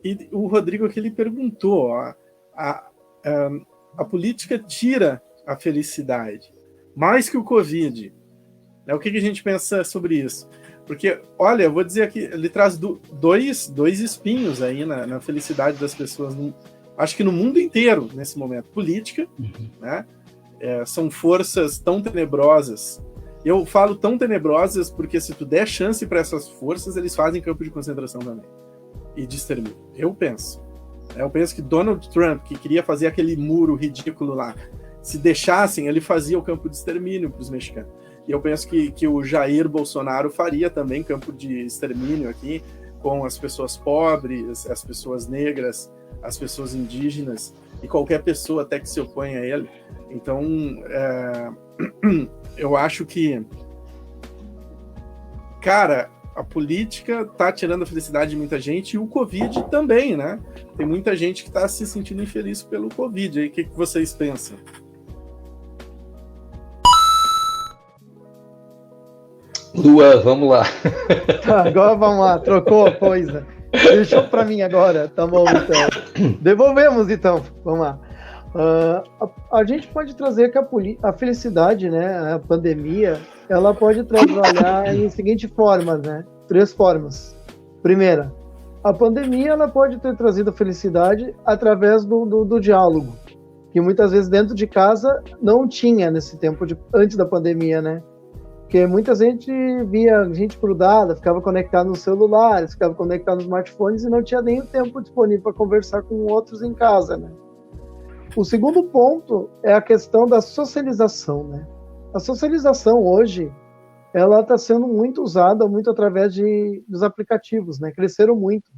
E o Rodrigo aqui ele perguntou, ó, a política tira a felicidade, mais que o Covid. O que a gente pensa sobre isso? Porque, olha, eu vou dizer aqui, ele traz dois espinhos aí na felicidade das pessoas, acho que no mundo inteiro, nesse momento. Política, né? São forças tão tenebrosas. Eu falo tão tenebrosas porque se tu der chance para essas forças, eles fazem campo de concentração também. E de extermínio. Eu penso que Donald Trump, que queria fazer aquele muro ridículo lá, se deixassem, ele fazia o campo de extermínio para os mexicanos. E eu penso que o Jair Bolsonaro faria também campo de extermínio aqui, com as pessoas pobres, as pessoas negras, as pessoas indígenas, e qualquer pessoa até que se oponha a ele. Então, eu acho que, cara, a política tá tirando a felicidade de muita gente, e o Covid também, né? Tem muita gente que tá se sentindo infeliz pelo Covid. Aí, o que vocês pensam? Lua, vamos lá. Agora vamos lá, trocou a coisa. Deixou para mim agora, tá bom, então. Devolvemos, então, vamos lá. A gente pode trazer que a felicidade, né, a pandemia, ela pode trabalhar em seguinte forma, né? 3 formas. Primeira, a pandemia ela pode ter trazido a felicidade através do diálogo, que muitas vezes dentro de casa não tinha nesse tempo antes da pandemia, né? Porque muita gente via gente grudada, ficava conectado nos celulares, ficava conectado nos smartphones e não tinha nem o tempo disponível para conversar com outros em casa, né? O segundo ponto é a questão da socialização, né? A socialização hoje, ela está sendo muito usada, muito através dos aplicativos, né? Cresceram muito.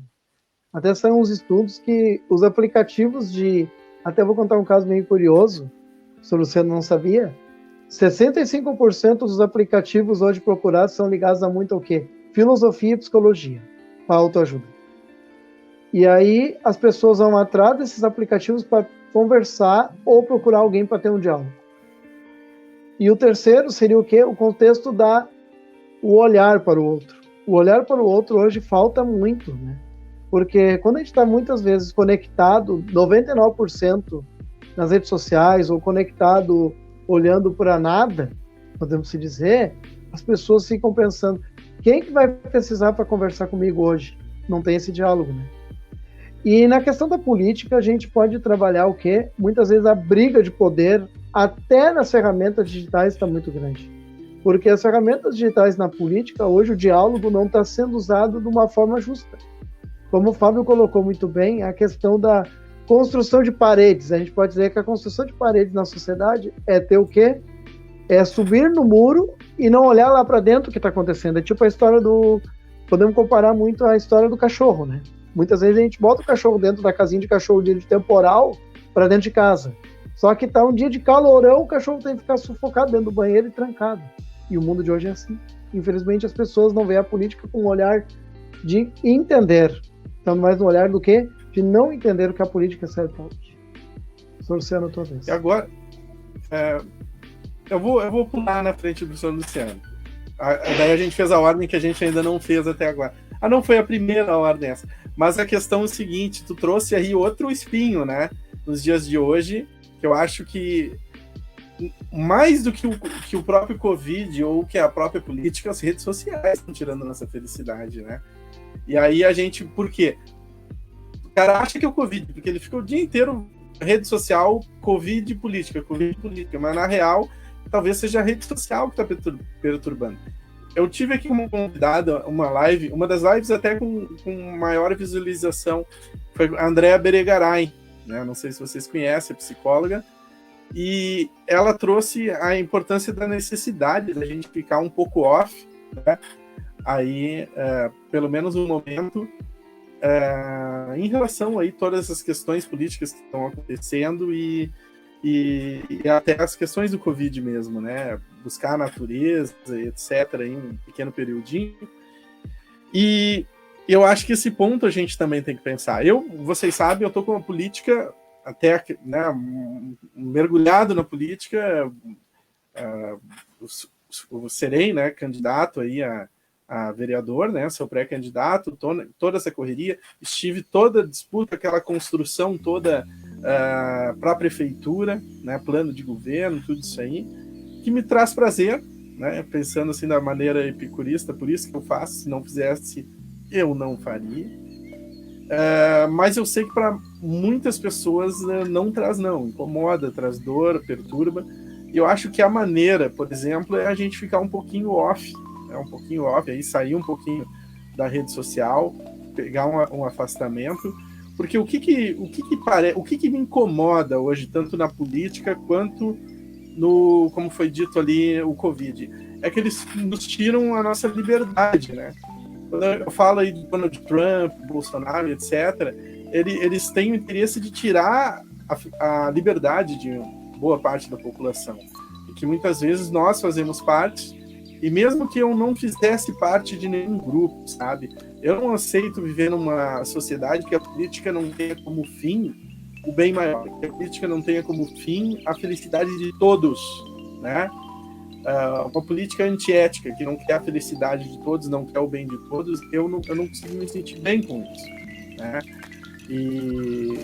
Até são uns estudos que os aplicativos até vou contar um caso meio curioso, se o Luciano não sabia, 65% dos aplicativos hoje procurados são ligados a muito ao quê? Filosofia e psicologia, para autoajuda. E aí as pessoas vão atrás desses aplicativos para conversar ou procurar alguém para ter um diálogo. E o terceiro seria o quê? O contexto o olhar para o outro. O olhar para o outro hoje falta muito, né? Porque quando a gente está muitas vezes conectado, 99% nas redes sociais, ou conectado olhando para nada, podemos se dizer, as pessoas ficam pensando, quem que vai precisar para conversar comigo hoje? Não tem esse diálogo, né? E na questão da política, a gente pode trabalhar o quê? Muitas vezes a briga de poder, até nas ferramentas digitais, está muito grande. Porque as ferramentas digitais na política, hoje o diálogo não está sendo usado de uma forma justa. Como o Fábio colocou muito bem, a questão da construção de paredes. A gente pode dizer que a construção de paredes na sociedade é ter o quê? É subir no muro e não olhar lá para dentro o que está acontecendo. É tipo a história podemos comparar muito a história do cachorro, né? Muitas vezes a gente bota o cachorro dentro da casinha de cachorro de temporal para dentro de casa. Só que tá um dia de calorão, o cachorro tem que ficar sufocado dentro do banheiro e trancado. E o mundo de hoje é assim. Infelizmente as pessoas não veem a política com um olhar de entender. Então mais um olhar do que de não entender o que a política serve para hoje. Sr. Luciano, tua vez. E agora, eu vou pular na frente do Sr. Luciano. Daí a gente fez a ordem que a gente ainda não fez até agora. Não foi a primeira ordem essa. Mas a questão é o seguinte, tu trouxe aí outro espinho, né? Nos dias de hoje, que eu acho que mais do que o próprio Covid ou que a própria política, as redes sociais estão tirando nossa felicidade, né? E aí a gente, por quê? O cara acha que é o Covid, porque ele fica o dia inteiro rede social, Covid política, mas na real, talvez seja a rede social que está perturbando. Eu tive aqui uma convidada, uma das lives até com maior visualização, foi a Andrea Beregaray, né? Não sei se vocês conhecem, é psicóloga, e ela trouxe a importância da necessidade da gente ficar um pouco off, né? Aí, pelo menos no momento, em relação aí todas essas questões políticas que estão acontecendo e até as questões do Covid mesmo, né? Buscar a natureza, etc., em um pequeno periodinho. E eu acho que esse ponto a gente também tem que pensar. Vocês sabem, eu estou com uma política, até, né, mergulhado na política, serei, né, candidato aí a vereador, né, seu pré-candidato, toda essa correria, estive toda a disputa, aquela construção toda para a prefeitura, né, plano de governo, tudo isso aí, que me traz prazer, né, pensando assim da maneira epicurista, por isso que eu faço, se não fizesse, eu não faria. Mas eu sei que para muitas pessoas não traz não, incomoda, traz dor, perturba, e eu acho que a maneira, por exemplo, é a gente ficar um pouquinho off, aí sair um pouquinho da rede social, pegar um afastamento, porque o que me incomoda hoje, tanto na política quanto no, como foi dito ali, o Covid, é que eles nos tiram a nossa liberdade, né? Quando eu falo aí de Donald Trump, Bolsonaro, etc., eles têm o interesse de tirar a liberdade de boa parte da população, e que muitas vezes nós fazemos parte. E mesmo que eu não fizesse parte de nenhum grupo, sabe? Eu não aceito viver numa sociedade que a política não tenha como fim o bem maior, que a política não tenha como fim a felicidade de todos, né? Uma política antiética, que não quer a felicidade de todos, não quer o bem de todos, eu não consigo me sentir bem com isso, né? E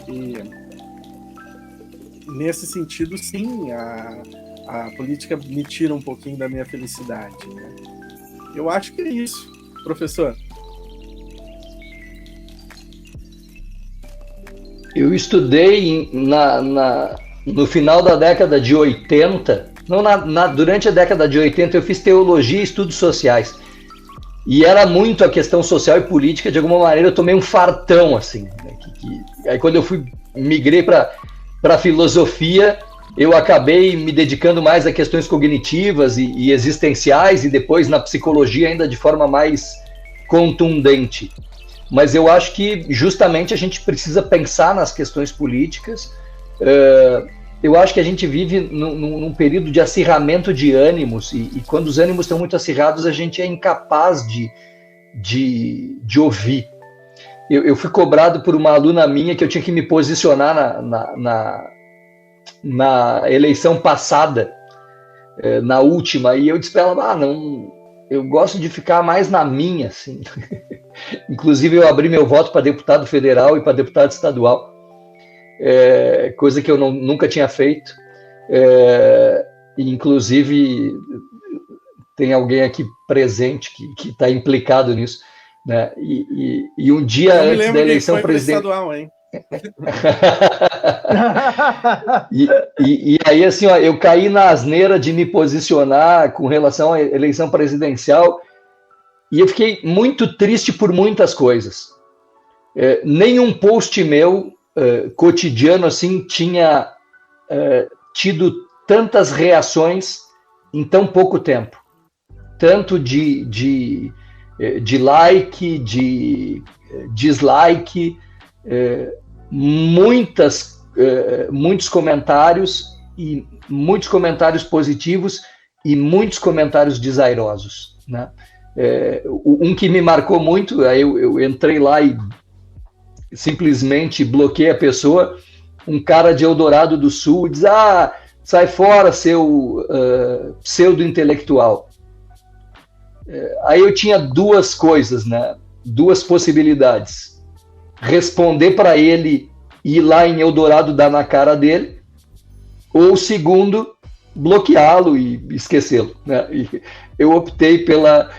nesse sentido, sim, a política me tira um pouquinho da minha felicidade, né? Eu acho que é isso, professor. Eu estudei no final da década de 80, durante a década de 80 eu fiz teologia e estudos sociais. E era muito a questão social e política, de alguma maneira eu tomei um fartão, assim. Né? Aí quando eu migrei para filosofia, eu acabei me dedicando mais a questões cognitivas e existenciais, e depois na psicologia ainda de forma mais contundente. Mas eu acho que justamente a gente precisa pensar nas questões políticas. Eu acho que a gente vive num período de acirramento de ânimos, e quando os ânimos estão muito acirrados, a gente é incapaz de ouvir. Eu fui cobrado por uma aluna minha que eu tinha que me posicionar na eleição passada, na última, e eu disse para ela, não, eu gosto de ficar mais na minha, assim. Inclusive eu abri meu voto para deputado federal e para deputado estadual, coisa que eu nunca tinha feito, inclusive tem alguém aqui presente que está implicado nisso, né? E um dia antes da eleição presidencial, hein? e aí assim, ó, eu caí na asneira de me posicionar com relação à eleição presidencial, e eu fiquei muito triste por muitas coisas. Nenhum post meu cotidiano assim tinha tido tantas reações em tão pouco tempo, tanto de like, de dislike, muitos comentários, e muitos comentários positivos e muitos comentários desairosos, né? Um que me marcou muito, aí eu entrei lá e simplesmente bloqueei a pessoa, um cara de Eldorado do Sul, diz, sai fora, seu pseudo-intelectual. Aí eu tinha duas coisas, né? Duas possibilidades: responder para ele e ir lá em Eldorado dar na cara dele, ou segundo, bloqueá-lo e esquecê-lo, né? E eu optei pela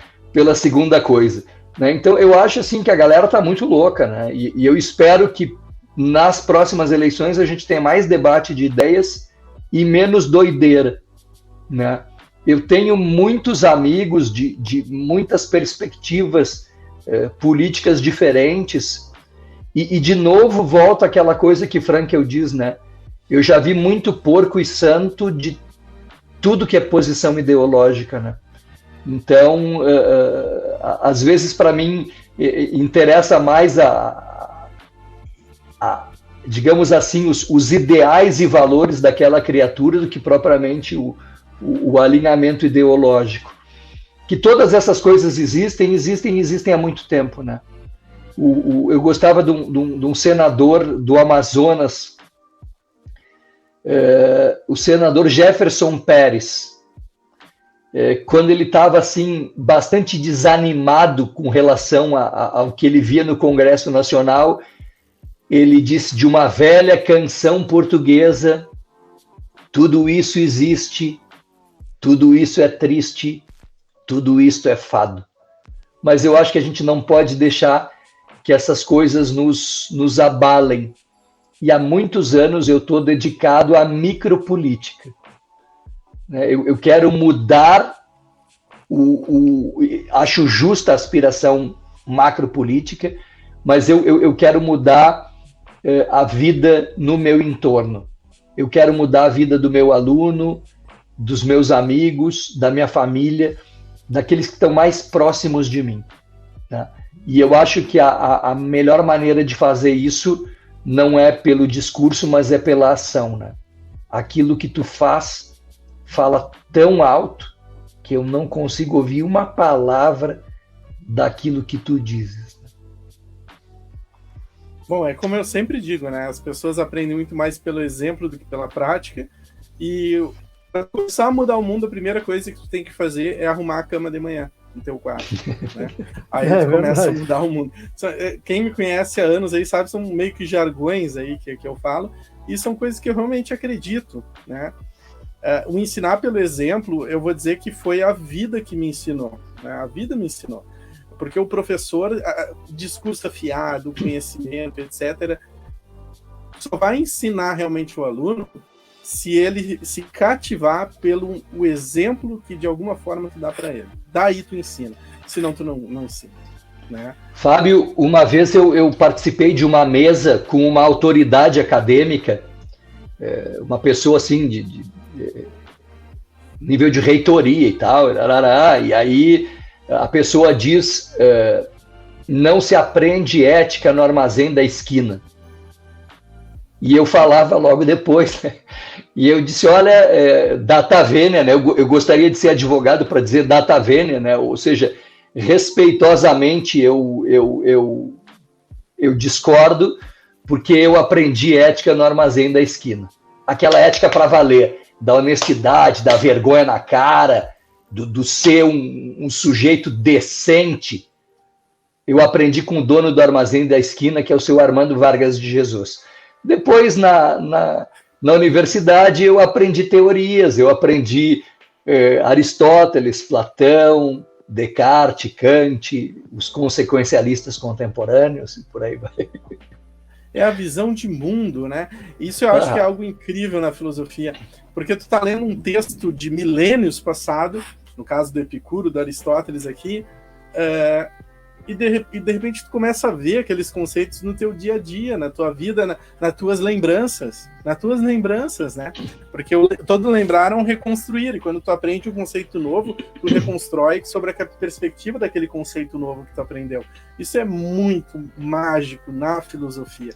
segunda coisa, né? Então eu acho assim que a galera tá muito louca, né? E eu espero que nas próximas eleições a gente tenha mais debate de ideias e menos doideira, né? Eu tenho muitos amigos de muitas perspectivas políticas diferentes, e de novo volta àquela coisa que Frankl diz, né? Eu já vi muito porco e santo de tudo que é posição ideológica, né? Então, às vezes para mim interessa mais digamos assim, os ideais e valores daquela criatura do que propriamente o alinhamento ideológico. Que todas essas coisas existem há muito tempo, né? Eu gostava de um senador do Amazonas, o senador Jefferson Pérez. quando ele estava assim, bastante desanimado com relação ao que ele via no Congresso Nacional, ele disse de uma velha canção portuguesa: tudo isso existe, tudo isso é triste, tudo isso é fado. Mas eu acho que a gente não pode deixar que essas coisas nos abalem. E há muitos anos eu estou dedicado à micropolítica. Eu quero mudar, acho justa a aspiração macropolítica, mas eu quero mudar a vida no meu entorno. Eu quero mudar a vida do meu aluno, dos meus amigos, da minha família, daqueles que estão mais próximos de mim. Tá? E eu acho que a melhor maneira de fazer isso não é pelo discurso, mas é pela ação. Né? Aquilo que tu faz fala tão alto que eu não consigo ouvir uma palavra daquilo que tu dizes. Bom, é como eu sempre digo, né? As pessoas aprendem muito mais pelo exemplo do que pela prática. E para começar a mudar o mundo, a primeira coisa que tu tem que fazer é arrumar a cama de manhã no teu quarto, né? Aí tu começa a mudar o mundo. Quem me conhece há anos aí sabe, são meio que jargões aí que eu falo, e são coisas que eu realmente acredito, né? O ensinar pelo exemplo, eu vou dizer que foi a vida que me ensinou, né? A vida me ensinou. Porque o professor, discurso afiado, conhecimento, etc., só vai ensinar realmente o aluno se ele se cativar pelo o exemplo que de alguma forma tu dá para ele. Daí tu ensina, senão tu não ensina. Né? Fábio, uma vez eu participei de uma mesa com uma autoridade acadêmica, uma pessoa assim de nível de reitoria e tal, e aí a pessoa diz: não se aprende ética no armazém da esquina. E eu falava logo depois, né? E eu disse: olha, data vênia, né? Eu gostaria de ser advogado para dizer data vênia, né? Ou seja, respeitosamente eu discordo, porque eu aprendi ética no armazém da esquina. Aquela ética para valer, da honestidade, da vergonha na cara, do ser um sujeito decente, eu aprendi com o dono do armazém da esquina, que é o seu Armando Vargas de Jesus. Depois, na universidade, eu aprendi teorias, eu aprendi Aristóteles, Platão, Descartes, Kant, os consequencialistas contemporâneos, e por aí vai. É a visão de mundo, né? Isso eu acho que é algo incrível na filosofia, porque tu tá lendo um texto de milênios passado, no caso do Epicuro, do Aristóteles aqui, e de repente tu começa a ver aqueles conceitos no teu dia a dia, na tua vida, nas tuas lembranças, né? Porque todo lembrar é um reconstruir, e quando tu aprende um conceito novo, tu reconstrói sobre a perspectiva daquele conceito novo que tu aprendeu. Isso é muito mágico na filosofia.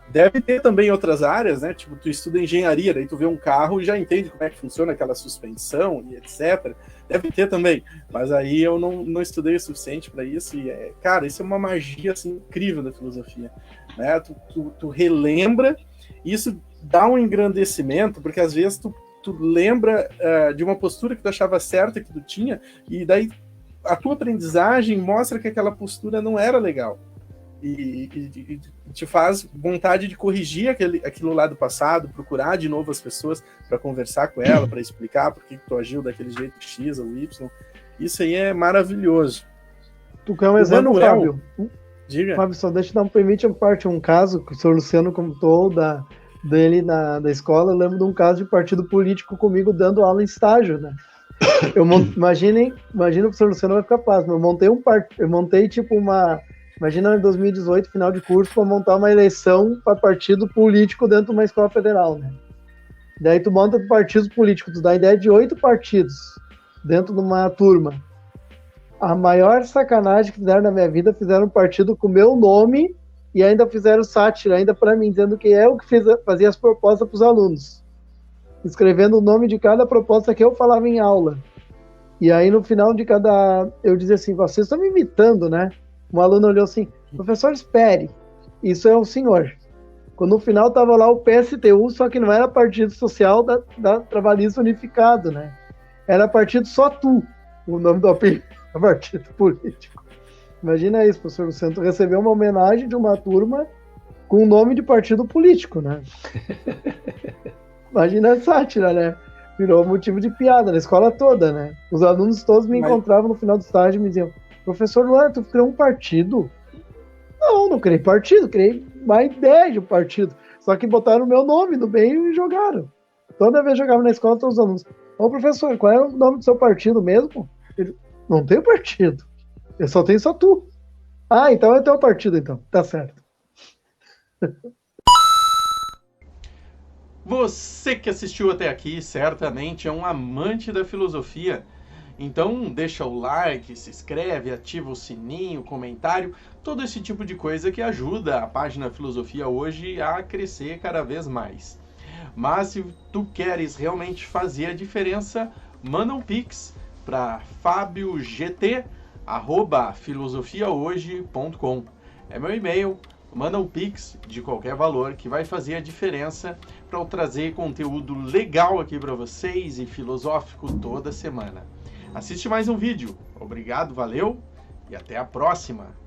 Deve ter também outras áreas, né? Tipo, tu estuda engenharia, daí tu vê um carro e já entende como é que funciona aquela suspensão e etc. Deve ter também, mas aí eu não estudei o suficiente para isso. E, cara, isso é uma magia assim, incrível da filosofia, né? Tu relembra, isso dá um engrandecimento, porque às vezes tu lembra de uma postura que tu achava certa que tu tinha, e daí a tua aprendizagem mostra que aquela postura não era legal. E te faz vontade de corrigir aquilo lá do passado, procurar de novo as pessoas para conversar com ela, para explicar por que tu agiu daquele jeito X ou Y. Isso aí é maravilhoso. Tu quer um exemplo, Fábio? Diga. Fábio, só deixa eu dar um caso que o senhor Luciano contou dele da escola. Eu lembro de um caso de partido político comigo dando aula em estágio, né? Imagina o senhor Luciano vai ficar pasmo. Eu montei tipo uma... Imagina em 2018, final de curso, para montar uma eleição para partido político dentro de uma escola federal, né? Daí tu monta partidos políticos, tu dá a ideia de 8 partidos dentro de uma turma. A maior sacanagem que fizeram na minha vida, fizeram um partido com o meu nome e ainda fizeram sátira, ainda para mim, dizendo que eu que fazia as propostas para os alunos. Escrevendo o nome de cada proposta que eu falava em aula. E aí no final de cada... Eu dizia assim, vocês estão me imitando, né? Um aluno olhou assim: professor, espere, isso é o senhor. Quando no final estava lá o PSTU, só que não era Partido Social da Trabalhista Unificado, né? era partido só tu, o nome do apelido, partido político. Imagina isso, professor Luciano, tu recebeu uma homenagem de uma turma com o nome de partido político, né? Imagina a sátira, né? Virou motivo de piada na escola toda, né? Os alunos todos me encontravam no final do estágio e me diziam: professor Luan, tu criou um partido? Não criei partido, criei uma ideia de um partido. Só que botaram o meu nome no meio e jogaram. Toda vez que jogava na escola, todos os alunos: ô professor, qual é o nome do seu partido mesmo? Ele: não tenho partido. Eu só tenho só tu. Ah, então é teu partido, então. Tá certo. Você que assistiu até aqui certamente é um amante da filosofia. Então deixa o like, se inscreve, ativa o sininho, comentário, todo esse tipo de coisa que ajuda a página Filosofia Hoje a crescer cada vez mais. Mas se tu queres realmente fazer a diferença, manda um pix para fabiogt@filosofiahoje.com. É meu e-mail. Manda um pix de qualquer valor que vai fazer a diferença para eu trazer conteúdo legal aqui para vocês e filosófico toda semana. Assiste mais um vídeo. Obrigado, valeu e até a próxima!